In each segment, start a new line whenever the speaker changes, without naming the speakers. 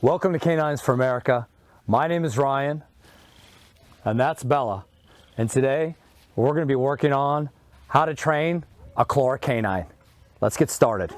Welcome to Canines for America. My name is Ryan, and that's Bella. And today, we're going to be working on how to train a choleric canine. Let's get started.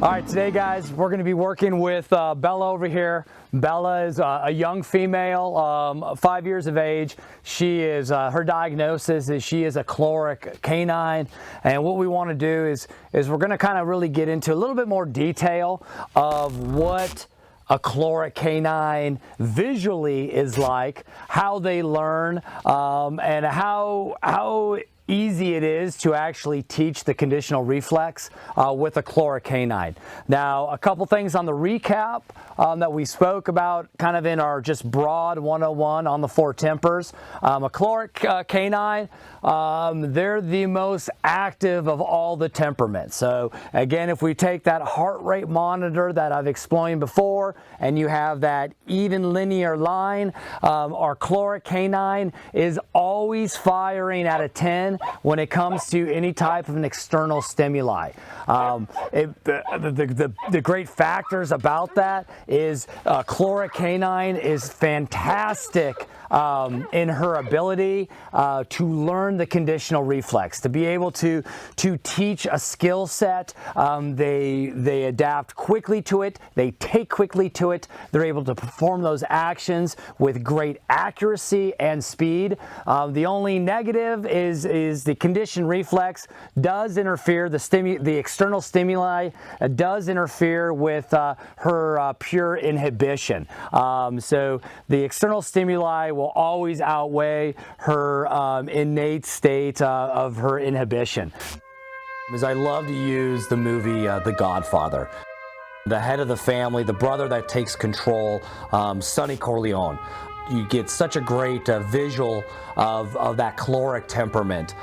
All right, today guys, we're going to be working with Bella over here. Bella is a young female, 5 years of age. She is, her diagnosis is she is a choleric canine. And what we want to do is we're going to kind of really get into a little bit more detail of what a choleric canine visually is like, how they learn, and how easy it is to actually teach the conditional reflex with a choleric canine. Now, a couple things on the recap that we spoke about kind of in our just broad 101 on the four tempers. A choleric canine, they're the most active of all the temperaments. So again, if we take that heart rate monitor that I've explained before, and you have that even linear line, our choleric canine is always firing at a 10 when it comes to any type of an external stimuli. The great factors about that is choleric canine is fantastic in her ability to learn the conditional reflex, to be able to teach a skill set. They adapt quickly to it, they take quickly to it, they're able to perform those actions with great accuracy and speed. The only negative is the conditioned reflex does interfere, the external stimuli does interfere with her pure inhibition. So the external stimuli will always outweigh her innate state of her inhibition. Because I love to use the movie The Godfather. The head of the family, the brother that takes control, Sonny Corleone. You get such a great visual of that choleric temperament.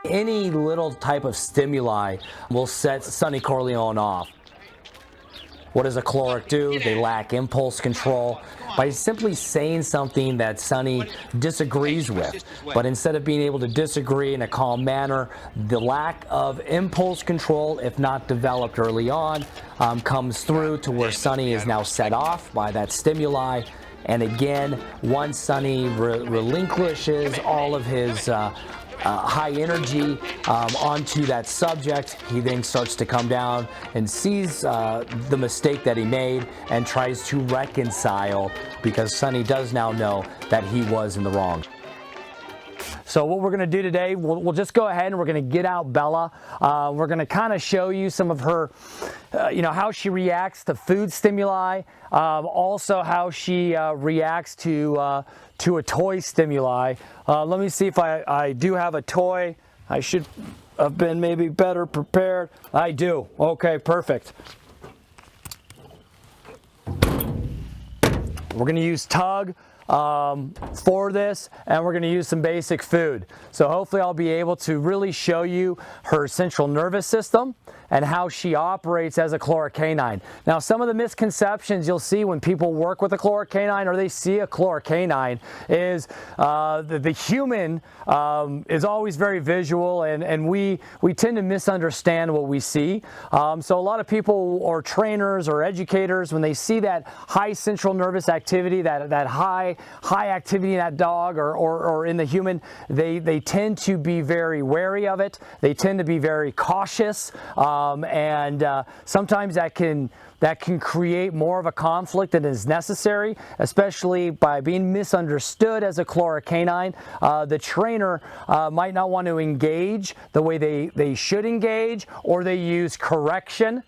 Any little type of stimuli will set Sonny Corleone off. What does a choleric do? They lack impulse control by simply saying something that Sonny disagrees with. But instead of being able to disagree in a calm manner, the lack of impulse control, if not developed early on, comes through to where Sonny is now set off by that stimuli. And again, once Sonny relinquishes all of his high energy onto that subject, he then starts to come down and sees the mistake that he made and tries to reconcile, because Sonny does now know that he was in the wrong. So what we're going to do today, we'll just go ahead and we're going to get out Bella. We're going to kind of show you some of her, how she reacts to food stimuli, also how she reacts to a toy stimuli. Let me see if I do have a toy. I should have been maybe better prepared. I do. Okay, perfect. We're going to use tug for this, and we're going to use some basic food. So hopefully I'll be able to really show you her central nervous system and how she operates as a choleric canine. Now, some of the misconceptions you'll see when people work with a choleric canine or they see a choleric canine is the human is always very visual, and we tend to misunderstand what we see. So a lot of people or trainers or educators, when they see that high central nervous activity, that high activity in that dog or in the human, they tend to be very wary of it. They tend to be very cautious. And sometimes that can create more of a conflict than is necessary, especially by being misunderstood as a choleric canine. The trainer might not want to engage the way they should engage, or they use correction,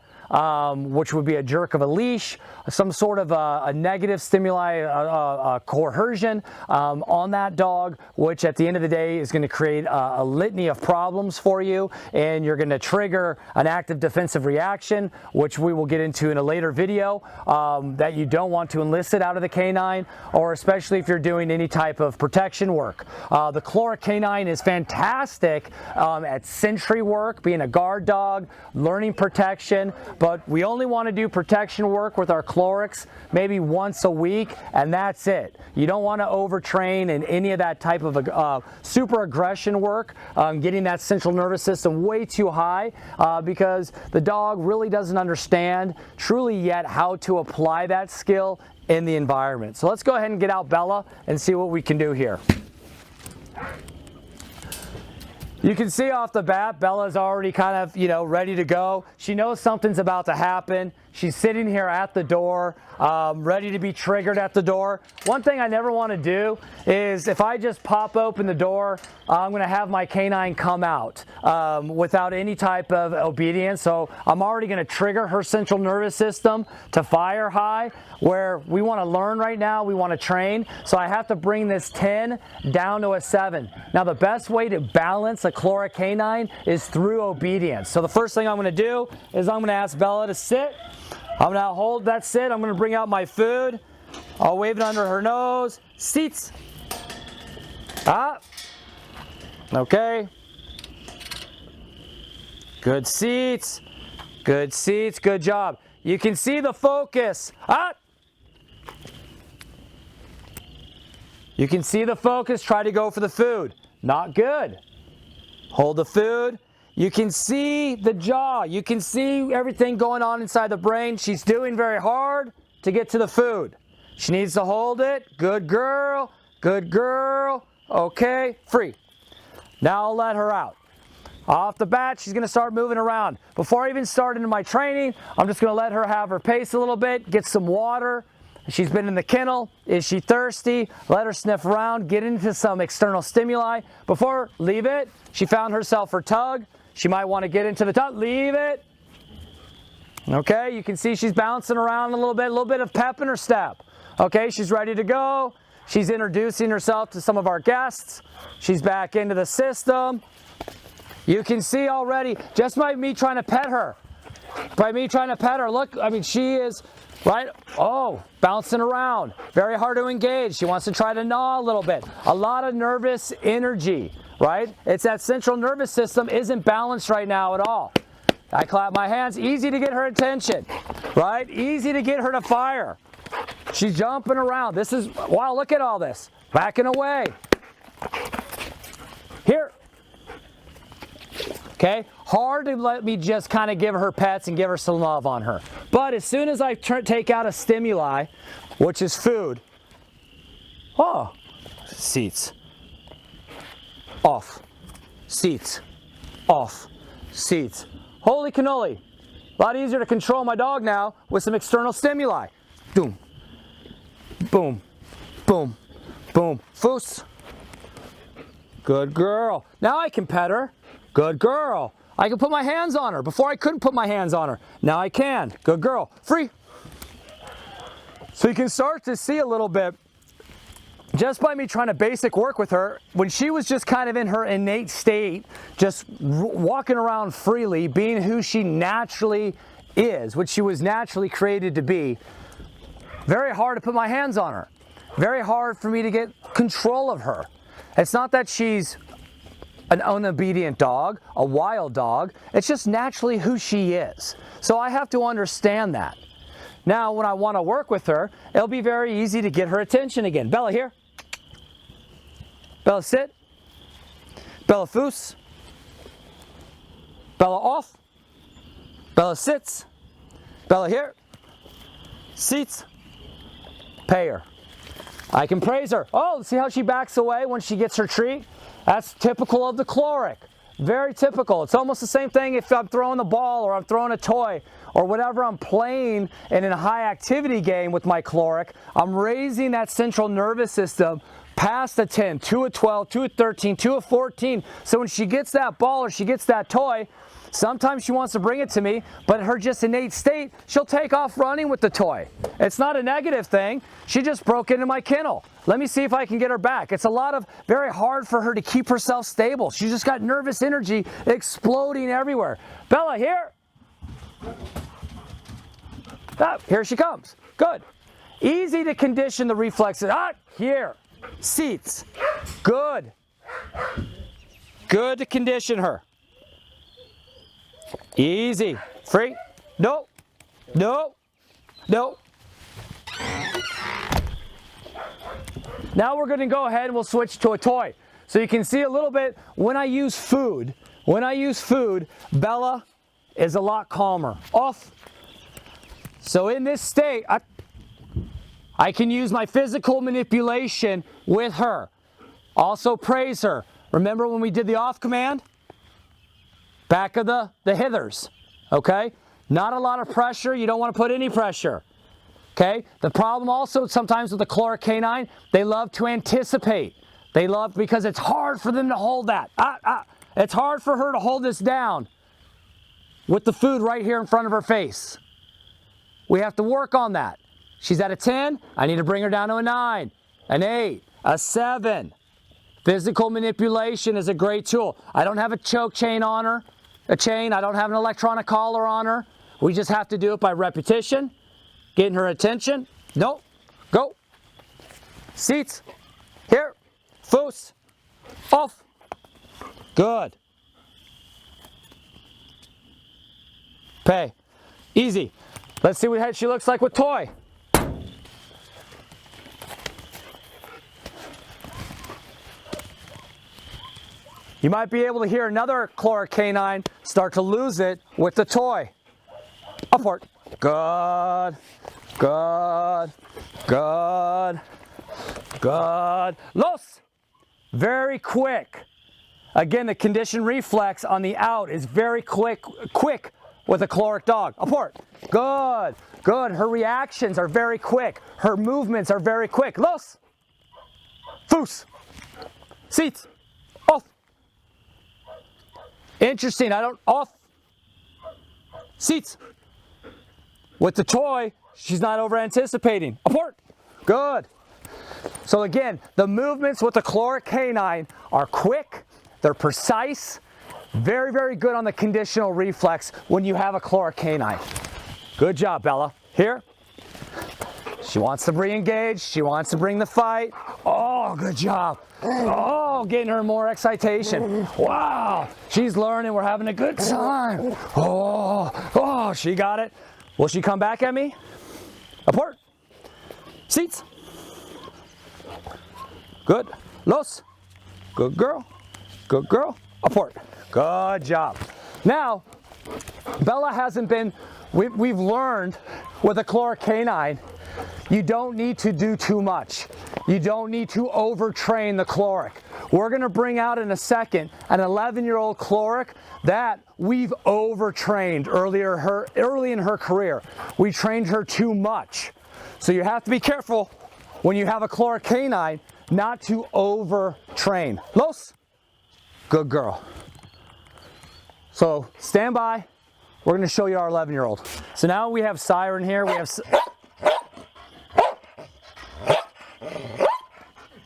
which would be a jerk of a leash, some sort of a negative stimuli, a coercion on that dog, which at the end of the day is going to create a litany of problems for you, and you're going to trigger an active defensive reaction, which we will get into in a later video, that you don't want to elicit out of the canine, or especially if you're doing any type of protection work. The choleric canine is fantastic at sentry work, being a guard dog, learning protection, but we only want to do protection work with our chlorics maybe once a week, and that's it. You don't want to overtrain in any of that type of super aggression work, getting that central nervous system way too high, because the dog really doesn't understand truly yet how to apply that skill in the environment. So let's go ahead and get out Bella and see what we can do here. You can see off the bat, Bella's already kind of, ready to go. She knows something's about to happen. She's sitting here at the door, ready to be triggered at the door. One thing I never want to do is if I just pop open the door, I'm going to have my canine come out without any type of obedience. So I'm already going to trigger her central nervous system to fire high, where we want to learn right now, we want to train. So I have to bring this 10 down to a 7. Now the best way to balance a chloric canine is through obedience. So the first thing I'm going to do is I'm going to ask Bella to sit. I'm going to hold that sit. I'm going to bring out my food. I'll wave it under her nose. Seats. Okay. Good seats. Good seats. Good job. You can see the focus. You can see the focus. Try to go for the food. Not good. Hold the food. You can see the jaw. You can see everything going on inside the brain. She's doing very hard to get to the food. She needs to hold it. Good girl. Good girl. Okay, free. Now I'll let her out. Off the bat, she's going to start moving around. Before I even start into my training, I'm just going to let her have her pace a little bit, get some water. She's been in the kennel. Is she thirsty? Let her sniff around, get into some external stimuli. Before, leave it. She found herself her tug. She might want to get into the tug. Leave it. Okay, you can see she's bouncing around a little bit of pep in her step. Okay, she's ready to go. She's introducing herself to some of our guests. She's back into the system. You can see already, just by me trying to pet her, look, I mean, she is, right, bouncing around. Very hard to engage. She wants to try to gnaw a little bit. A lot of nervous energy, right? It's that central nervous system isn't balanced right now at all. I clap my hands. Easy to get her attention, right? Easy to get her to fire. She's jumping around. This is, wow, look at all this. Backing away. Here. Okay, hard to let me just kind of give her pets and give her some love on her. But as soon as I take out a stimuli, which is food, seats, off, seats, off, seats. Holy cannoli, a lot easier to control my dog now with some external stimuli. Boom, boom, boom, boom, foos. Good girl. Now I can pet her. Good girl. I can put my hands on her. Before I couldn't put my hands on her. Now I can. Good girl. Free. So you can start to see a little bit, just by me trying to basic work with her, when she was just kind of in her innate state, just walking around freely, being who she naturally is, which she was naturally created to be, very hard to put my hands on her. Very hard for me to get control of her. It's not that she's an unobedient dog, a wild dog. It's just naturally who she is. So I have to understand that. Now, when I want to work with her, it'll be very easy to get her attention again. Bella, here. Bella, sit. Bella, foos. Bella, off. Bella, sits. Bella, here. Seats. Pay her. I can praise her. Oh, see how she backs away when she gets her treat? That's typical of the chloric. Very typical. It's almost the same thing if I'm throwing the ball or I'm throwing a toy or whatever I'm playing in a high activity game with my chloric. I'm raising that central nervous system past a 10, to a 12, to a 13, to a 14. So when she gets that ball or she gets that toy, sometimes she wants to bring it to me, but her just innate state, she'll take off running with the toy. It's not a negative thing. She just broke into my kennel. Let me see if I can get her back. It's very hard for her to keep herself stable. She's just got nervous energy exploding everywhere. Bella, here. Here she comes. Good. Easy to condition the reflexes. Here. Seats. Good. Good to condition her. Easy. Free. Nope. No. No. Now we're going to go ahead and we'll switch to a toy. So you can see a little bit when I use food, Bella is a lot calmer. Off. So in this state, I can use my physical manipulation with her. Also praise her. Remember when we did the off command? Back of the hithers, okay? Not a lot of pressure. You don't want to put any pressure, okay? The problem also sometimes with the chloric canine, they love to anticipate. They love, because it's hard for them to hold that. It's hard for her to hold this down with the food right here in front of her face. We have to work on that. She's at a 10. I need to bring her down to a 9, an 8, a 7. Physical manipulation is a great tool. I don't have a choke chain on her, I don't have an electronic collar on her. We just have to do it by repetition, getting her attention. Nope. Go. Seats. Here. Foos. Off. Good. Pay. Easy. Let's see what she looks like with toy. You might be able to hear another chloric canine start to lose it with the toy. Upward. Good. Good. Good. Good. Los. Very quick. Again, the conditioned reflex on the out is very quick with a chloric dog. Upward. Good. Good. Her reactions are very quick. Her movements are very quick. Los. Foos. Seats. Off. Interesting. Off. Seats. With the toy, she's not over anticipating. Apart. Good. So again, the movements with the chloric canine are quick, they're precise, very, very good on the conditional reflex when you have a chloric canine. Good job, Bella. Here. She wants to re-engage, she wants to bring the fight. Oh, good job. Oh, getting her more excitation. Wow, she's learning, we're having a good time. Oh, she got it. Will she come back at me? Apart. Seats. Good. Los. Good girl. Good girl. Apart. Good job. Now, Bella hasn't been, we've learned with a chloric canine, you don't need to do too much. You don't need to overtrain the chloric. We're going to bring out in a second an 11-year-old chloric that we've overtrained early in her career. We trained her too much. So you have to be careful when you have a chloric canine not to overtrain. Los. Good girl. So stand by. We're going to show you our 11-year-old. So now we have Siren here. We have...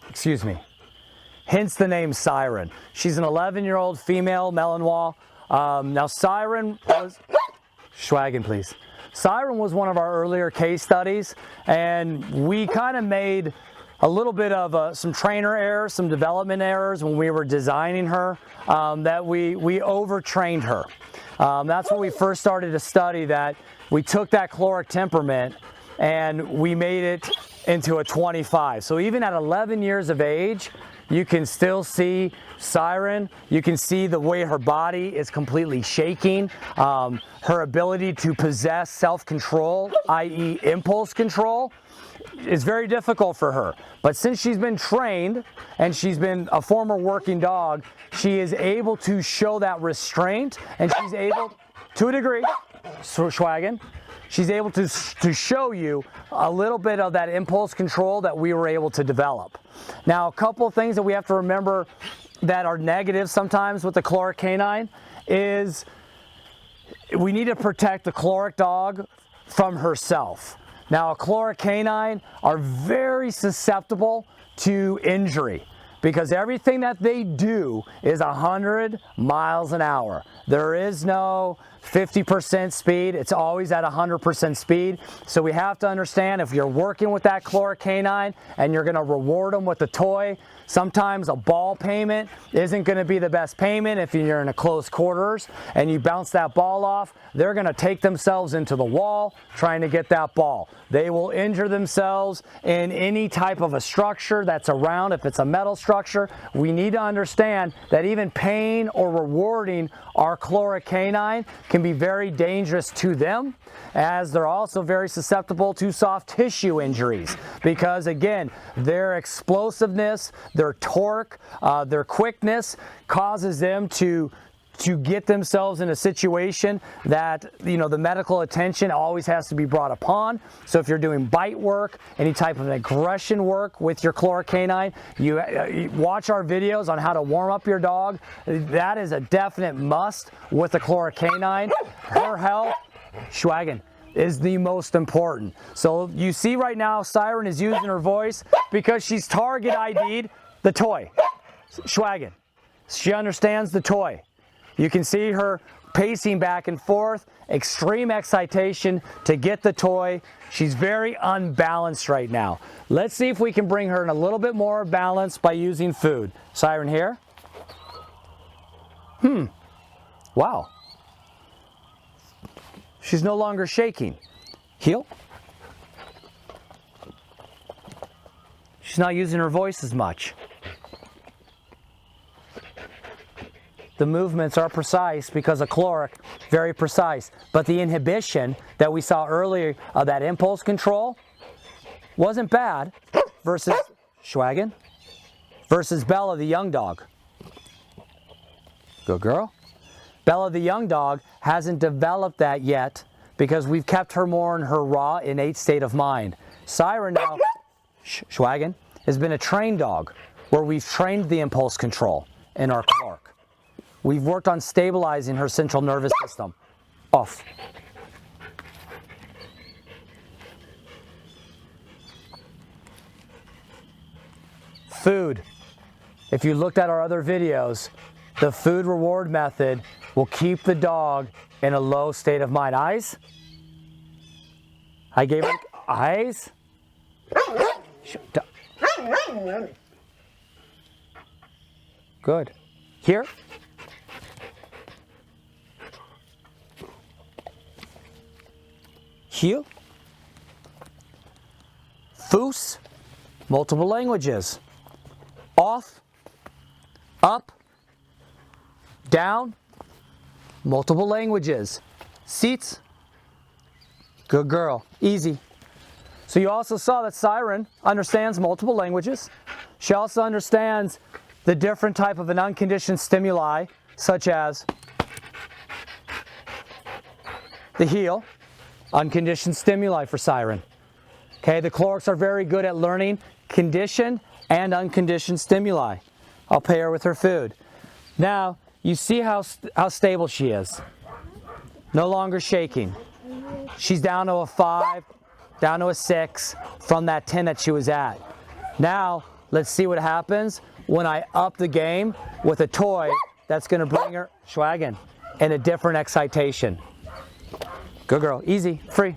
Excuse me. Hence the name Siren. She's an 11-year-old female Malinois. Now Siren was... Schwaggin, please. Siren was one of our earlier case studies, and we kind of made a little bit of some trainer errors, some development errors when we were designing her, that we overtrained her. That's when we first started to study that. We took that choleric temperament and we made it into a 25. So even at 11 years of age, you can still see Siren. You can see the way her body is completely shaking. Her ability to possess self-control, i.e. impulse control, is very difficult for her. But since she's been trained and she's been a former working dog, she is able to show that restraint, and she's able, to a degree, Schwaggin, she's able to show you a little bit of that impulse control that we were able to develop. Now, a couple of things that we have to remember that are negative sometimes with the chloric canine is we need to protect the chloric dog from herself. Now, a chloric canine are very susceptible to injury because everything that they do is 100 miles an hour. There is no 50% speed. It's always at 100% speed. So we have to understand, if you're working with that chloric canine and you're going to reward them with a toy, sometimes a ball payment isn't going to be the best payment. If you're in a close quarters and you bounce that ball off, they're going to take themselves into the wall trying to get that ball. They will injure themselves in any type of a structure that's around. If it's a metal structure, we need to understand that even pain or rewarding our chloric canine can be very dangerous to them, as they're also very susceptible to soft tissue injuries, because again, their explosiveness, their torque, their quickness causes them to get themselves in a situation that, you know, the medical attention always has to be brought upon. So if you're doing bite work, any type of aggression work with your chloric canine, you watch our videos on how to warm up your dog. That is a definite must with a chloric canine. Her health, Schwagen, is the most important. So you see right now, Siren is using her voice because she's target ID'd the toy. Schwagen. She understands the toy. You can see her pacing back and forth, extreme excitation to get the toy. She's very unbalanced right now. Let's see if we can bring her in a little bit more balance by using food. Siren here. Wow. She's no longer shaking. Heel. She's not using her voice as much. The movements are precise because of chloric, very precise. But the inhibition that we saw earlier of that impulse control wasn't bad versus Schwagen, versus Bella the young dog. Good girl. Bella the young dog hasn't developed that yet because we've kept her more in her raw, innate state of mind. Siren now, Schwagen, has been a trained dog where we've trained the impulse control in our chloric. We've worked on stabilizing her central nervous system. Off. Food. If you looked at our other videos, the food reward method will keep the dog in a low state of mind. Eyes? I gave her eyes. Good. Here? Here. Foos, multiple languages. Off, up, down, multiple languages. Seats, good girl, easy. So you also saw that Siren understands multiple languages. She also understands the different type of an unconditioned stimuli, such as the heel. Unconditioned stimuli for Siren. Okay, the chlorics are very good at learning conditioned and unconditioned stimuli. I'll pay her with her food. Now, you see how stable she is. No longer shaking. She's down to a 5, down to a 6 from that 10 that she was at. Now, let's see what happens when I up the game with a toy that's going to bring her, Schwagen, in a different excitation. Good girl. Easy. Free.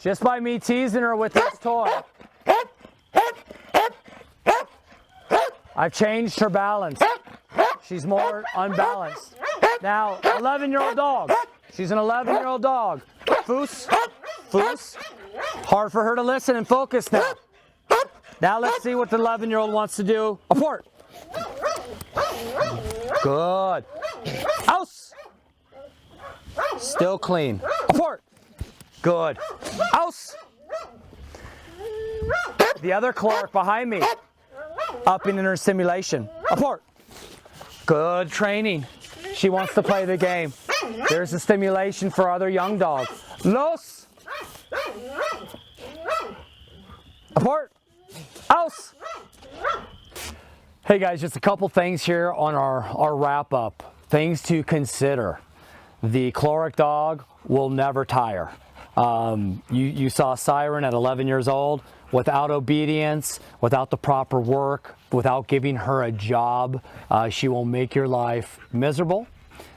Just by me teasing her with this toy, I've changed her balance. She's more unbalanced. Now, 11-year-old dog. She's an 11-year-old dog. Foos. Foos. Hard for her to listen and focus now. Now let's see what the 11-year-old wants to do. Apart. Good. House. Still clean. Apart. Good. House. The other chloric behind me. Upping in her stimulation. Apart. Good training. She wants to play the game. There's the stimulation for other young dogs. Los. Apart. House. Hey guys, just a couple things here on our wrap up. Things to consider. The chloric dog will never tire. You saw Siren at 11 years old. Without obedience, without the proper work, without giving her a job, she will make your life miserable.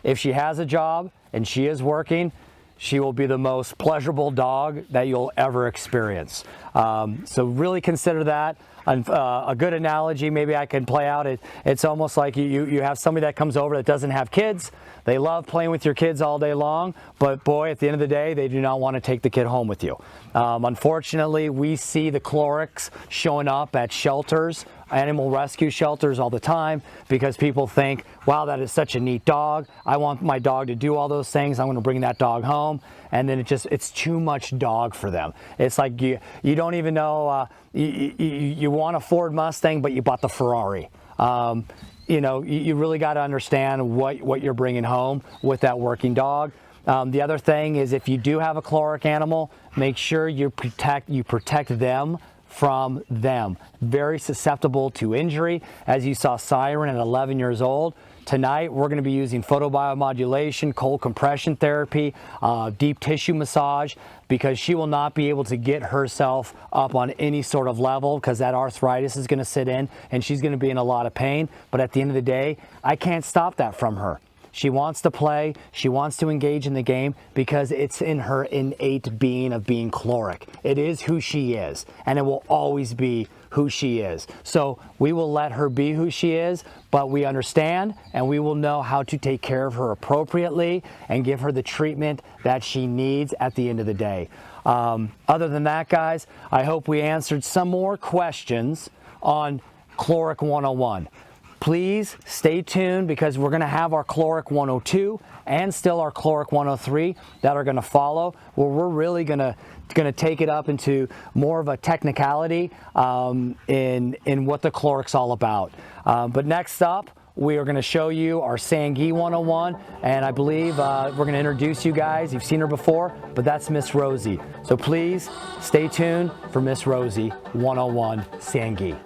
If she has a job and she is working, she will be the most pleasurable dog that you'll ever experience. So really consider that. A good analogy maybe I can play out, it's almost like you have somebody that comes over that doesn't have kids. They love playing with your kids all day long, but boy, at the end of the day, they do not want to take the kid home with you. Unfortunately, we see the chlorics showing up at shelters, animal rescue shelters all the time, because people think, wow, that is such a neat dog. I want my dog to do all those things. I'm going to bring that dog home. And then it's too much dog for them. It's like you don't even know, you want a Ford Mustang, but you bought the Ferrari. You really got to understand what you're bringing home with that working dog. The other thing is, if you do have a chloric animal, make sure you protect them from them. Very susceptible to injury, as you saw Siren at 11 years old. Tonight, we're going to be using photobiomodulation, cold compression therapy, deep tissue massage, because she will not be able to get herself up on any sort of level, because that arthritis is going to sit in and she's going to be in a lot of pain. But at the end of the day, I can't stop that from her. She wants to play, she wants to engage in the game, because it's in her innate being of being chloric. It is who she is, and it will always be who she is. So we will let her be who she is, but we understand, and we will know how to take care of her appropriately and give her the treatment that she needs at the end of the day. Other than that, guys, I hope we answered some more questions on Chloric 101. Please stay tuned, because we're going to have our Chloric 102 and still our Chloric 103 that are going to follow, where we're really going to take it up into more of a technicality in what the chloric's all about. But next up, we are going to show you our Sanghi 101, and I believe we're going to introduce you guys. You've seen her before, but that's Miss Rosie. So please stay tuned for Miss Rosie 101 Sanghi.